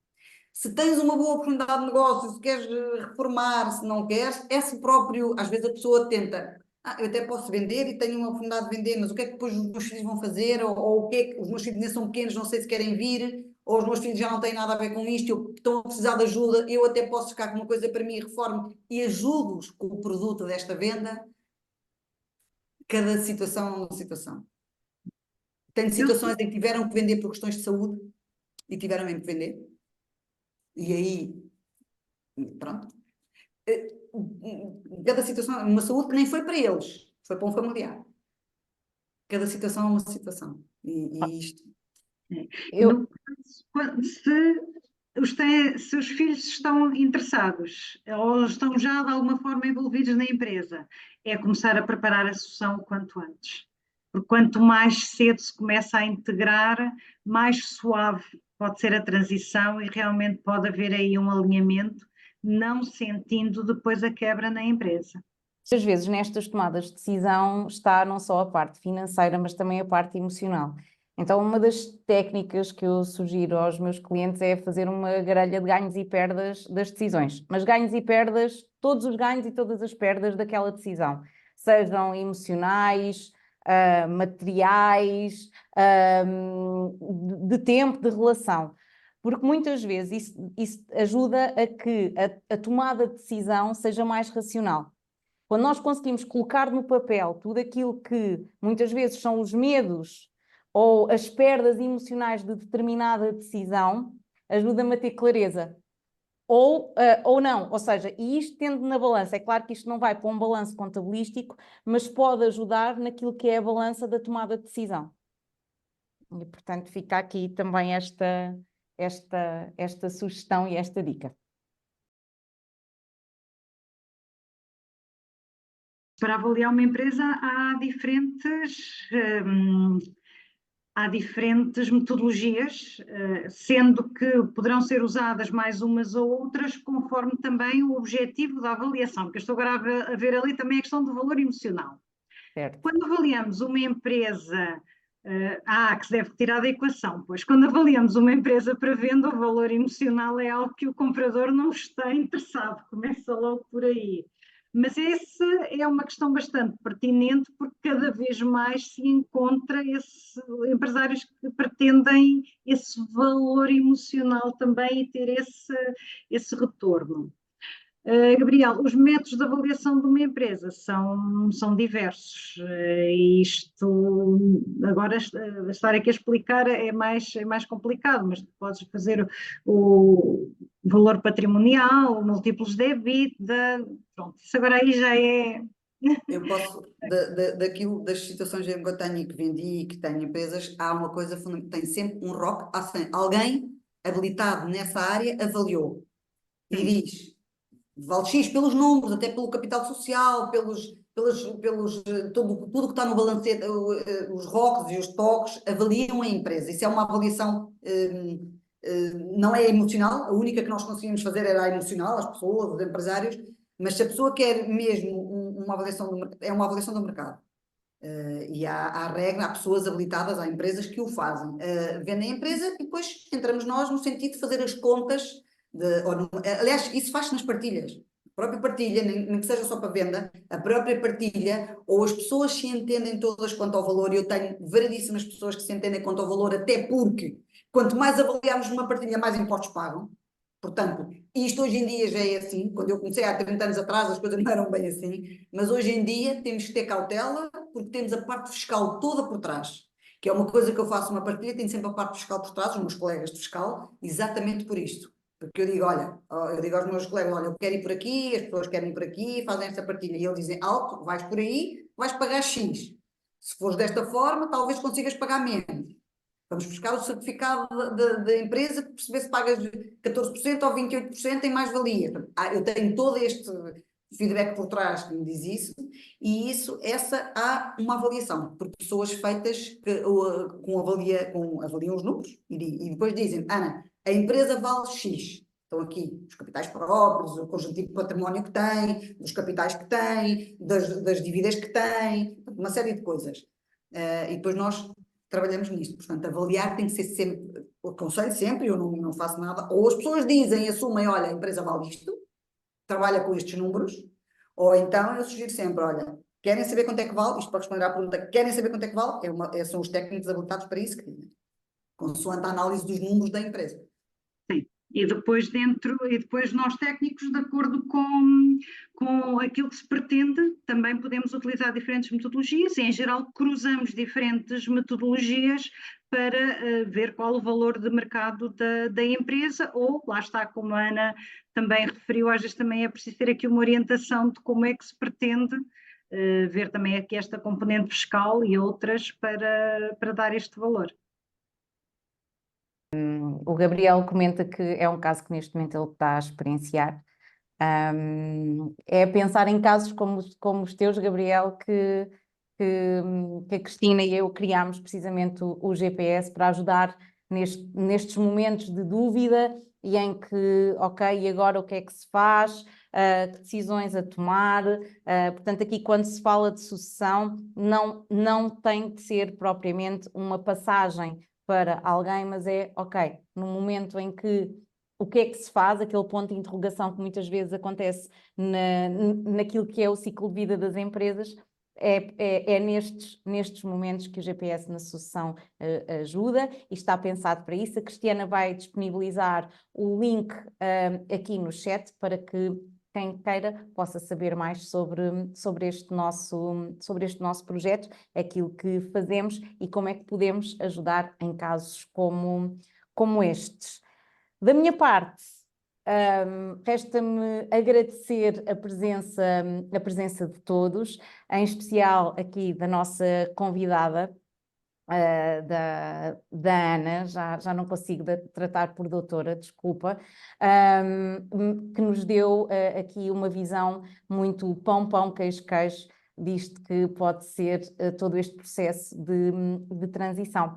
Se tens uma boa oportunidade de negócio, se queres reformar, se não queres, esse próprio, às vezes a pessoa tenta, eu até posso vender e tenho uma oportunidade de vender, mas o que é que depois os meus filhos vão fazer? Ou o que é que os meus filhos ainda são pequenos, não sei se querem vir, ou os meus filhos já não têm nada a ver com isto, estão a precisar de ajuda, eu até posso ficar com uma coisa para mim, reformo e ajudo-os com o produto desta venda. Cada situação é uma situação. Tenho situações em que tiveram que vender por questões de saúde e tiveram mesmo que vender. E aí, pronto. Cada situação, uma saúde que nem foi para eles, foi para um familiar. Cada situação é uma situação. E isto. Eu, Se os filhos estão interessados ou estão já de alguma forma envolvidos na empresa, é começar a preparar a sucessão o quanto antes. Porque quanto mais cedo se começa a integrar, mais suave pode ser a transição e realmente pode haver aí um alinhamento, não sentindo depois a quebra na empresa. às vezes nestas tomadas de decisão está não só a parte financeira, mas também a parte emocional. Então, uma das técnicas que eu sugiro aos meus clientes é fazer uma grelha de ganhos e perdas das decisões. Mas ganhos e perdas, todos os ganhos e todas as perdas daquela decisão, sejam emocionais, materiais, de tempo, de relação. Porque muitas vezes isso ajuda a que a tomada de decisão seja mais racional. Quando nós conseguimos colocar no papel tudo aquilo que muitas vezes são os medos ou as perdas emocionais de determinada decisão, ajuda-me a ter clareza. Ou não, ou seja, e isto tendo na balança, é claro que isto não vai para um balanço contabilístico, mas pode ajudar naquilo que é a balança da tomada de decisão. E, portanto, fica aqui também esta sugestão e esta dica. Para avaliar uma empresa há diferentes metodologias, sendo que poderão ser usadas mais umas ou outras, conforme também o objetivo da avaliação, porque eu estou agora a ver ali também a questão do valor emocional. Certo. Quando avaliamos uma empresa, que se deve tirar da equação, pois quando avaliamos uma empresa para venda, o valor emocional é algo que o comprador não está interessado, começa logo por aí. Mas essa é uma questão bastante pertinente, porque cada vez mais se encontra empresários que pretendem esse valor emocional também e ter esse retorno. Gabriel, os métodos de avaliação de uma empresa são diversos. Isto, agora, estar aqui a explicar é mais complicado, mas tu podes fazer o valor patrimonial, múltiplos de EBITDA, pronto, isso agora aí já é. Eu posso, daquilo, das situações em que eu tenho e que vendi e que tenho empresas, há uma coisa fundamental, tem sempre um ROC, alguém habilitado nessa área avaliou e diz, vale X pelos números, até pelo capital social, tudo que está no balancete, os ROCs e os TOCs avaliam a empresa. Isso é uma avaliação, não é emocional, a única que nós conseguimos fazer era a emocional, as pessoas, os empresários, mas se a pessoa quer mesmo uma avaliação é uma avaliação do mercado. E há regra, há pessoas habilitadas, há empresas que o fazem. Vendem a empresa e depois entramos nós no sentido de fazer as contas. Aliás, isso faz-se nas partilhas. A própria partilha, nem que seja só para venda, a própria partilha, ou as pessoas se entendem todas quanto ao valor, e eu tenho variedíssimas pessoas que se entendem quanto ao valor, até porque quanto mais avaliarmos uma partilha, mais impostos pagam. Portanto, isto hoje em dia já é assim. Quando eu comecei há 30 anos atrás, as coisas não eram bem assim. Mas hoje em dia temos que ter cautela, porque temos a parte fiscal toda por trás. que é uma coisa que eu faço uma partilha, tenho sempre a parte fiscal por trás, os meus colegas de fiscal, exatamente por isto. Porque eu digo, olha, eu digo aos meus colegas, olha, eu quero ir por aqui, as pessoas querem ir por aqui, fazem esta partilha. E eles dizem, alto, vais por aí, vais pagar X. Se fores desta forma, talvez consigas pagar menos. Vamos buscar o certificado da empresa para perceber se pagas 14% ou 28% em mais-valia. Eu tenho todo este feedback por trás que me diz isso, e há uma avaliação, por pessoas feitas avaliam os números e depois dizem, Ana, a empresa vale X. Estão aqui os capitais próprios, o conjuntivo de património que tem, dos capitais que tem, das dívidas que tem, uma série de coisas. E depois nós trabalhamos nisto. Portanto, avaliar tem que ser sempre, aconselho sempre, eu não faço nada, ou as pessoas dizem, assumem, olha, a empresa vale isto, trabalha com estes números, ou então eu sugiro sempre, olha, querem saber quanto é que vale, isto para responder à pergunta, querem saber quanto é que vale, são os técnicos habilitados para isso, consoante a análise dos números da empresa. Sim. E depois nós técnicos, de acordo com aquilo que se pretende, também podemos utilizar diferentes metodologias e, em geral, cruzamos diferentes metodologias para ver qual o valor de mercado da empresa, ou, lá está, como a Ana também referiu, às vezes também é preciso ter aqui uma orientação de como é que se pretende ver também aqui esta componente fiscal e outras para dar este valor. O Gabriel comenta que é um caso que neste momento ele está a experienciar. É pensar em casos como os teus, Gabriel, que a Cristina e eu criámos precisamente o GPS para ajudar nestes momentos de dúvida e em que, ok, e agora o que é que se faz? Que decisões a tomar? Portanto, aqui quando se fala de sucessão, não tem de ser propriamente uma passagem para alguém, mas é, ok, no momento em que o que é que se faz, aquele ponto de interrogação que muitas vezes acontece naquilo que é o ciclo de vida das empresas, é nestes momentos que o GPS na sucessão ajuda e está pensado para isso. A Cristiana vai disponibilizar o link aqui no chat para que quem queira possa saber mais sobre este nosso projeto, aquilo que fazemos e como é que podemos ajudar em casos como estes. Da minha parte, resta-me agradecer a presença de todos, em especial aqui da nossa convidada, da Ana, já não consigo tratar por doutora, desculpa, que nos deu aqui uma visão muito pão, queijo, disto que pode ser todo este processo de transição.